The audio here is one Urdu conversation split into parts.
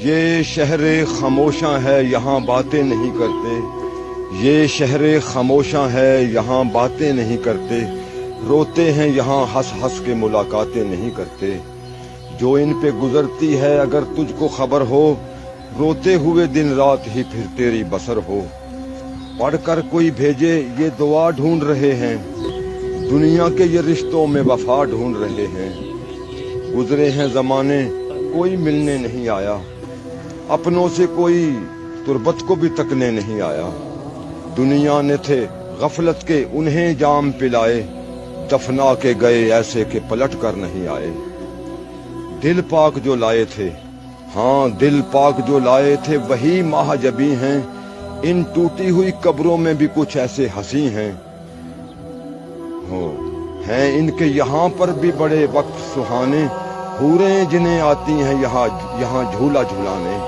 یہ شہر خاموشاں ہے یہاں باتیں نہیں کرتے، یہ شہر خاموشاں ہے یہاں باتیں نہیں کرتے، روتے ہیں یہاں ہنس ہنس کے ملاقاتیں نہیں کرتے۔ جو ان پہ گزرتی ہے اگر تجھ کو خبر ہو، روتے ہوئے دن رات ہی پھر تیری بسر ہو۔ پڑھ کر کوئی بھیجے یہ دعا ڈھونڈ رہے ہیں، دنیا کے یہ رشتوں میں وفا ڈھونڈ رہے ہیں۔ گزرے ہیں زمانے کوئی ملنے نہیں آیا، اپنوں سے کوئی تربت کو بھی تکنے نہیں آیا۔ دنیا نے تھے غفلت کے انہیں جام پلائے، دفنا کے گئے ایسے کہ پلٹ کر نہیں آئے۔ دل پاک جو لائے تھے، ہاں دل پاک جو لائے تھے وہی ماہ جبی ہیں، ان ٹوٹی ہوئی قبروں میں بھی کچھ ایسے ہنسی ہیں ان کے یہاں پر بھی بڑے وقت سہانے، حوریں جنہیں آتی ہیں یہاں جھولا جھولانے۔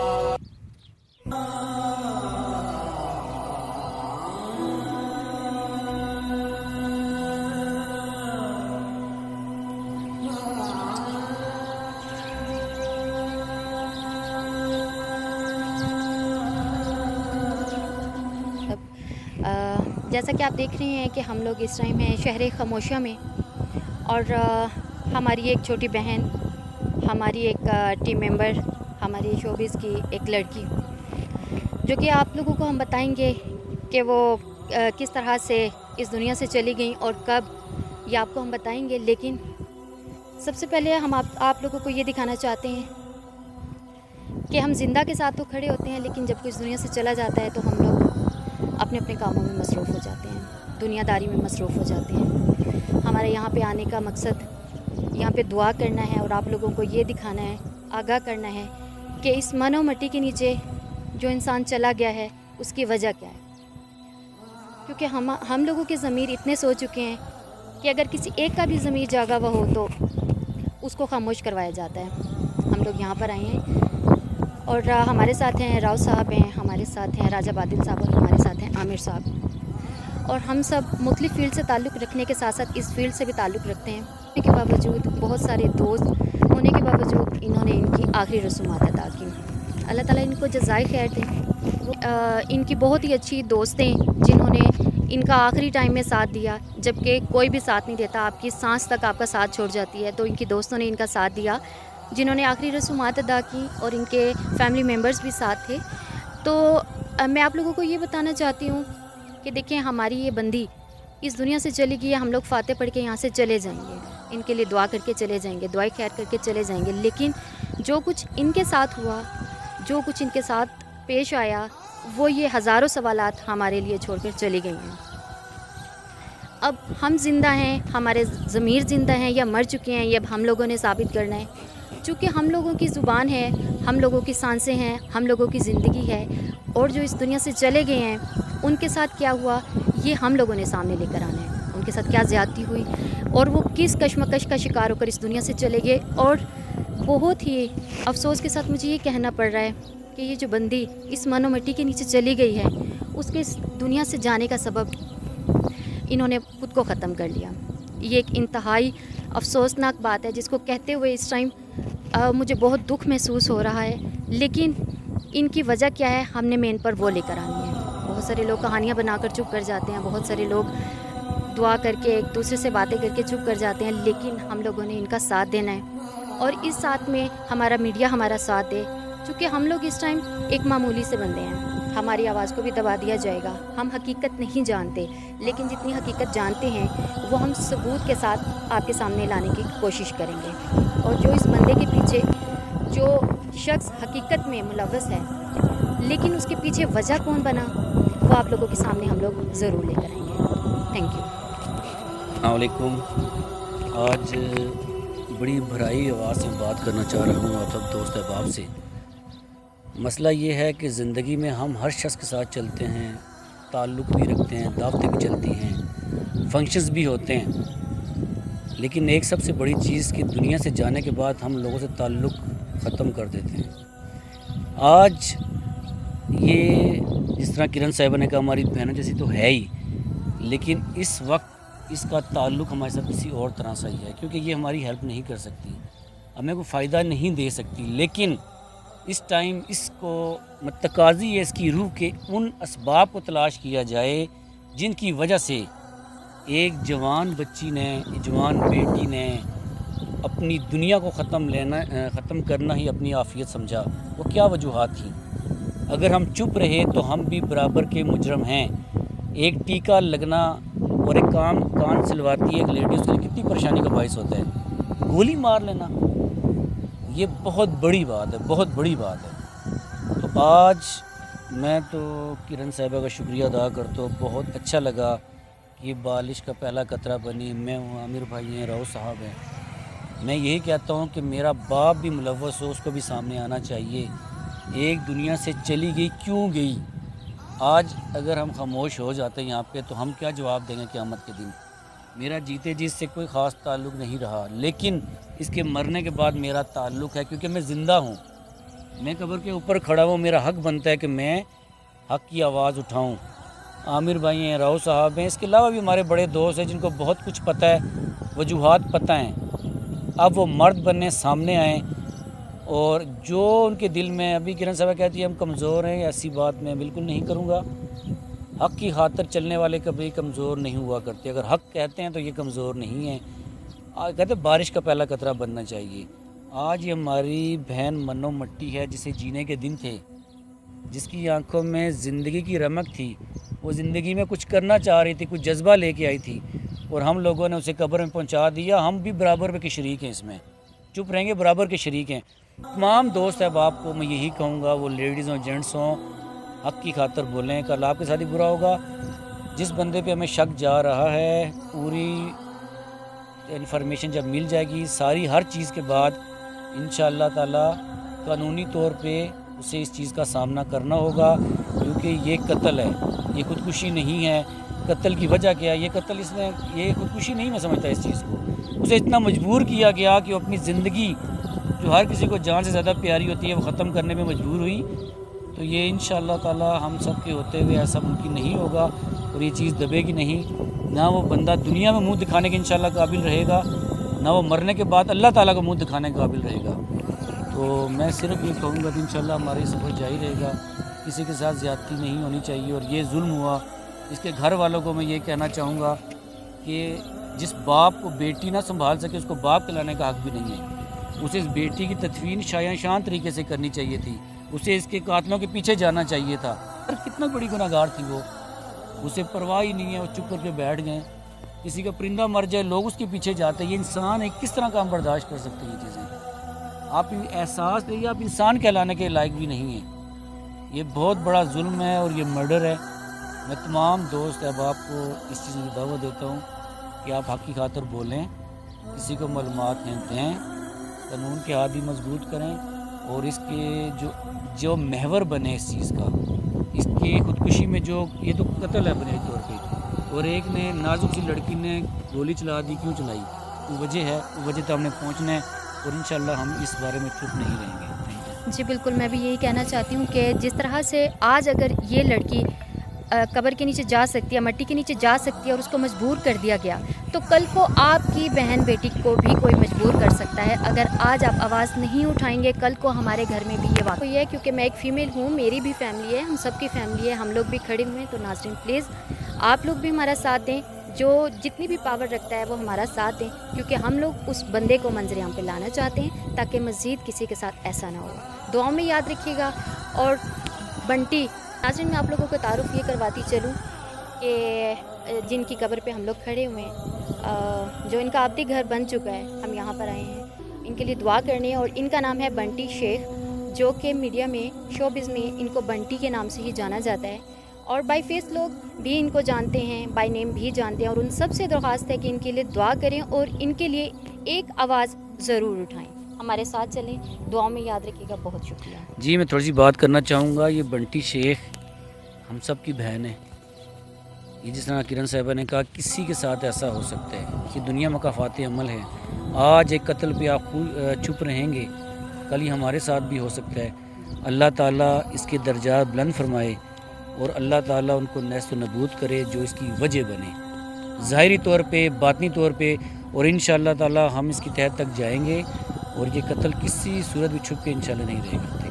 جیسا کہ آپ دیکھ رہے ہیں کہ ہم لوگ اس ٹائم ہیں شہر خاموشیاں میں، اور ہماری ایک چھوٹی بہن، ہماری ایک ٹیم ممبر، ہماری شوبز کی ایک لڑکی، جو کہ آپ لوگوں کو ہم بتائیں گے کہ وہ کس طرح سے اس دنیا سے چلی گئیں اور کب، یہ آپ کو ہم بتائیں گے۔ لیکن سب سے پہلے ہم آپ لوگوں کو یہ دکھانا چاہتے ہیں کہ ہم زندہ کے ساتھ تو کھڑے ہوتے ہیں، لیکن جب کوئی اس دنیا سے چلا جاتا ہے تو ہم لوگ اپنے اپنے کاموں میں مصروف ہو جاتے ہیں، دنیا داری میں مصروف ہو جاتے ہیں۔ ہمارے یہاں پہ آنے کا مقصد یہاں پہ دعا کرنا ہے اور آپ لوگوں کو یہ دکھانا ہے، آگاہ کرنا ہے کہ اس من و مٹی کے نیچے جو انسان چلا گیا ہے اس کی وجہ کیا ہے۔ کیونکہ ہم لوگوں کے ضمیر اتنے سو چکے ہیں کہ اگر کسی ایک کا بھی ضمیر جاگا ہوا ہو تو اس کو خاموش کروایا جاتا ہے۔ ہم لوگ یہاں پر آئے ہیں اور ہمارے ساتھ ہیں راؤ صاحب ہیں، ہمارے ساتھ ہیں راجہ بادل صاحب، اور ہمارے ساتھ ہیں عامر صاحب، اور ہم سب مختلف فیلڈ سے تعلق رکھنے کے ساتھ ساتھ اس فیلڈ سے بھی تعلق رکھتے ہیں۔ ہونے کے باوجود، بہت سارے دوست ہونے کے باوجود انہوں نے ان کی آخری رسومات ادا کی۔ اللہ تعالیٰ ان کو جزائے خیر دیں۔ ان کی بہت ہی اچھی دوستیں جنہوں نے ان کا آخری ٹائم میں ساتھ دیا، جبکہ کوئی بھی ساتھ نہیں دیتا، آپ کی سانس تک آپ کا ساتھ چھوڑ جاتی ہے، تو ان کی دوستوں نے ان کا ساتھ دیا جنہوں نے آخری رسومات ادا کی، اور ان کے فیملی ممبرز بھی ساتھ تھے۔ تو میں آپ لوگوں کو یہ بتانا چاہتی ہوں کہ دیکھیں ہماری یہ بندی اس دنیا سے چلی گئی ہے، ہم لوگ فاتح پڑھ کے یہاں سے چلے جائیں گے، ان کے لیے دعا کر کے چلے جائیں گے، دعائیں خیر کر کے چلے جائیں گے، لیکن جو کچھ ان کے ساتھ ہوا، جو کچھ ان کے ساتھ پیش آیا، وہ یہ ہزاروں سوالات ہمارے لیے چھوڑ کر چلی گئی ہیں۔ اب ہم زندہ ہیں، ہمارے ضمیر زندہ ہیں یا مر چکے ہیں، یہ اب ہم لوگوں نے ثابت کرنا ہے، چونکہ ہم لوگوں کی زبان ہے، ہم لوگوں کی سانسیں ہیں، ہم لوگوں کی زندگی ہے، اور جو اس دنیا سے چلے گئے ہیں ان کے ساتھ کیا ہوا یہ ہم لوگوں نے سامنے لے کر آنا ہے، ان کے ساتھ کیا زیادتی ہوئی اور وہ کس کشمکش کا شکار ہو کر اس دنیا سے چلے گئے۔ اور بہت ہی افسوس کے ساتھ مجھے یہ کہنا پڑ رہا ہے کہ یہ جو بندی اس من و مٹی کے نیچے چلی گئی ہے، اس کے اس دنیا سے جانے کا سبب انہوں نے خود کو ختم کر لیا۔ یہ ایک انتہائی افسوسناک بات ہے جس کو کہتے ہوئے اس ٹائم مجھے بہت دکھ محسوس ہو رہا ہے، لیکن ان کی وجہ کیا ہے ہم نے مین پر وہ لے کر آنی ہے۔ بہت سارے لوگ کہانیاں بنا کر چپ کر جاتے ہیں، بہت سارے لوگ دعا کر کے ایک دوسرے سے باتیں کر کے چپ کر جاتے ہیں، لیکن ہم لوگوں نے ان کا ساتھ دینا ہے، اور اس ساتھ میں ہمارا میڈیا ہمارا ساتھ دے، چونکہ ہم لوگ اس ٹائم ایک معمولی سے بندے ہیں، ہماری آواز کو بھی دبا دیا جائے گا۔ ہم حقیقت نہیں جانتے، لیکن جتنی حقیقت جانتے ہیں وہ ہم ثبوت کے ساتھ آپ کے سامنے لانے کی کوشش کریں گے، اور جو اس بندے کے پیچھے جو شخص حقیقت میں ملوث ہے لیکن اس کے پیچھے وجہ کون بنا، وہ آپ لوگوں کے سامنے ہم لوگ ضرور لے کر آئیں گے۔ Thank you. السلام علیکم۔ آج بڑی بھرائی آواز سے بات کرنا چاہ رہا ہوں آپ سب دوست احباب سے۔ مسئلہ یہ ہے کہ زندگی میں ہم ہر شخص کے ساتھ چلتے ہیں، تعلق بھی رکھتے ہیں، دعوتیں بھی چلتی ہیں، فنکشنز بھی ہوتے ہیں، لیکن ایک سب سے بڑی چیز کہ دنیا سے جانے کے بعد ہم لوگوں سے تعلق ختم کر دیتے ہیں۔ آج یہ جس طرح کرن صاحبہ نے کہا ہماری بہنوں جیسی تو ہے ہی، لیکن اس وقت اس کا تعلق ہمارے ساتھ کسی اور طرح سے ہی ہے، کیونکہ یہ ہماری ہیلپ نہیں کر سکتی، ہمیں کوئی فائدہ نہیں دے سکتی، لیکن اس ٹائم اس کو تقاضی ہے اس کی روح کے ان اسباب کو تلاش کیا جائے جن کی وجہ سے ایک جوان بچی نے، جوان بیٹی نے اپنی دنیا کو ختم کرنا ہی اپنی عافیت سمجھا۔ وہ کیا وجوہات تھیں؟ اگر ہم چپ رہے تو ہم بھی برابر کے مجرم ہیں۔ ایک ٹیکہ لگنا اور ایک کان سلواتی ہے ایک لیڈی، اس کے لیے کتنی پریشانی کا باعث ہوتا ہے۔ گولی مار لینا یہ بہت بڑی بات ہے، بہت بڑی بات ہے۔ تو آج میں تو کرن صاحبہ کا شکریہ ادا کرتا ہوں، بہت اچھا لگا کہ بارش کا پہلا قطرہ بنی۔ میں ہوں، عامر بھائی ہیں، راؤ صاحب ہیں۔ میں یہی کہتا ہوں کہ میرا باپ بھی ملوث ہو، اس کو بھی سامنے آنا چاہیے۔ ایک دنیا سے چلی گئی، کیوں گئی؟ آج اگر ہم خاموش ہو جاتے ہیں یہاں پہ تو ہم کیا جواب دیں گے قیامت کے دن؟ میرا جیتے جی سے کوئی خاص تعلق نہیں رہا، لیکن اس کے مرنے کے بعد میرا تعلق ہے، کیونکہ میں زندہ ہوں، میں قبر کے اوپر کھڑا ہوں، میرا حق بنتا ہے کہ میں حق کی آواز اٹھاؤں۔ عامر بھائی ہیں، راؤ صاحب ہیں، اس کے علاوہ بھی ہمارے بڑے دوست ہیں جن کو بہت کچھ پتہ ہے، وجوہات پتہ ہیں۔ اب وہ مرد بننے سامنے آئیں، اور جو ان کے دل میں، ابھی کرن صاحبہ کہتی ہے ہم کمزور ہیں، ایسی بات میں بالکل نہیں کروں گا۔ حق کی خاطر چلنے والے کبھی کمزور نہیں ہوا کرتے، اگر حق کہتے ہیں تو یہ کمزور نہیں ہیں۔ کہتے ہیں بارش کا پہلا قطرہ بننا چاہیے۔ آج یہ ہماری بہن منو مٹی ہے جسے جینے کے دن تھے، جس کی آنکھوں میں زندگی کی رمق تھی، وہ زندگی میں کچھ کرنا چاہ رہی تھی، کچھ جذبہ لے کے آئی تھی، اور ہم لوگوں نے اسے قبر میں پہنچا دیا۔ ہم بھی برابر کے شریک ہیں، اس میں چپ رہیں گے، برابر کے شریک ہیں۔ تمام دوست احباب کو میں یہی کہوں گا، وہ لیڈیز ہوں جینٹس ہوں، حق کی خاطر بولیں، کل آپ کے ساتھ ہی برا ہوگا۔ جس بندے پہ ہمیں شک جا رہا ہے، پوری انفارمیشن جب مل جائے گی ساری ہر چیز کے بعد، انشاءاللہ تعالی قانونی طور پہ اسے اس چیز کا سامنا کرنا ہوگا، کیونکہ یہ قتل ہے، یہ خودکشی نہیں ہے۔ قتل کی وجہ کیا ہے؟ یہ قتل اس نے، یہ خودکشی نہیں میں سمجھتا اس چیز کو۔ اسے اتنا مجبور کیا گیا کہ وہ اپنی زندگی جو ہر کسی کو جان سے زیادہ پیاری ہوتی ہے وہ ختم کرنے میں مجبور ہوئی۔ تو یہ انشاءاللہ تعالی ہم سب کے ہوتے ہوئے ایسا ممکن نہیں ہوگا، اور یہ چیز دبے گی نہیں۔ نہ وہ بندہ دنیا میں منہ دکھانے کے انشاءاللہ قابل رہے گا، نہ وہ مرنے کے بعد اللہ تعالیٰ کو منہ دکھانے کے قابل رہے گا۔ تو میں صرف یہ کہوں گا کہ انشاءاللہ ہمارا یہ سفر جاری رہے گا، کسی کے ساتھ زیادتی نہیں ہونی چاہیے، اور یہ ظلم ہوا اس کے گھر والوں کو میں یہ کہنا چاہوں گا کہ جس باپ کو بیٹی نہ سنبھال سکے اس کو باپ کہلانے کا حق بھی نہیں ہے۔ اسے اس بیٹی کی تدفین شایان طریقے سے کرنی چاہیے تھی، اسے اس کے قاتلوں کے پیچھے جانا چاہیے تھا۔ اور کتنا بڑی گناہ گار تھی وہ، اسے پرواہ ہی نہیں ہے، وہ چپ کر کے بیٹھ گئے۔ کسی کا پرندہ مر جائے لوگ اس کے پیچھے جاتے ہیں، یہ انسان ہے، کس طرح کا ہم برداشت کر سکتے ہیں یہ چیزیں؟ آپ احساس دیں، آپ انسان کہلانے کے لائق بھی نہیں ہیں۔ یہ بہت بڑا ظلم ہے اور یہ مرڈر ہے۔ میں تمام دوست احباب کو اس چیز کی دعوت دیتا ہوں کہ آپ حق کی خاطر بولیں، کسی کو معلومات دیں، قانون کے ہاتھ بھی مضبوط کریں، اور اس کے جو محور بنے اس چیز کا، اس کی خودکشی میں جو یہ تو قتل ہے بنیادی طور پہ، اور ایک نے نازک سی لڑکی نے گولی چلا دی، کیوں چلائی؟ وہ وجہ ہے، وہ وجہ تک ہم نے پہنچنا ہے، اور انشاءاللہ ہم اس بارے میں چپ نہیں رہیں گے۔ جی بالکل، میں بھی یہی کہنا چاہتی ہوں کہ جس طرح سے آج اگر یہ لڑکی قبر کے نیچے جا سکتی ہے، مٹی کے نیچے جا سکتی ہے، اور اس کو مجبور کر دیا گیا، تو کل کو آپ کی بہن بیٹی کو بھی کوئی مجبور کر سکتا ہے۔ اگر آج آپ آواز نہیں اٹھائیں گے، کل کو ہمارے گھر میں بھی یہ واقعہ ہے، کیونکہ میں ایک فیمیل ہوں، میری بھی فیملی ہے، ہم سب کی فیملی ہے، ہم لوگ بھی کھڑے ہوئے ہیں۔ تو ناظرین پلیز آپ لوگ بھی ہمارا ساتھ دیں، جو جتنی بھی پاور رکھتا ہے وہ ہمارا ساتھ دیں، کیونکہ ہم لوگ اس بندے کو منظر عام پہ لانا چاہتے ہیں تاکہ مزید کسی کے ساتھ ایسا نہ ہو۔ دعاؤں میں یاد رکھیے گا۔ اور بنٹی، ناظرین میں آپ لوگوں کو تعارف یہ کرواتی چلوں کہ جن کی قبر پہ ہم لوگ کھڑے ہوئے ہیں، جو ان کا آبدی گھر بن چکا ہے، ہم یہاں پر آئے ہیں ان کے لیے دعا کرنے، اور ان کا نام ہے بنٹی شیخ، جو کہ میڈیا میں، شوبز میں ان کو بنٹی کے نام سے ہی جانا جاتا ہے، اور بائی فیس لوگ بھی ان کو جانتے ہیں، بائی نیم بھی جانتے ہیں، اور ان سب سے درخواست ہے کہ ان کے لیے دعا کریں اور ان کے لیے ایک آواز ضرور اٹھائیں۔ ہمارے ساتھ چلیں، دعاؤں میں یاد رکھیے گا۔ بہت شکریہ۔ جی میں تھوڑی سی بات کرنا چاہوں گا۔ یہ بنٹی شیخ ہم سب کی بہن ہے۔ یہ جس طرح کرن صاحبہ نے کہا کسی کے ساتھ ایسا ہو سکتا ہے، یہ دنیا مکافات عمل ہے۔ آج ایک قتل پہ آپ چپ رہیں گے، کل یہ ہمارے ساتھ بھی ہو سکتا ہے۔ اللہ تعالیٰ اس کے درجات بلند فرمائے، اور اللہ تعالیٰ ان کو نیست و نبود کرے جو اس کی وجہ بنے، ظاہری طور پہ، باطنی طور پہ، اور انشاءاللہ تعالیٰ ہم اس کی تہہ تک جائیں گے، اور یہ قتل کسی صورت بھی چھپ کے انشاءاللہ نہیں رہے گا۔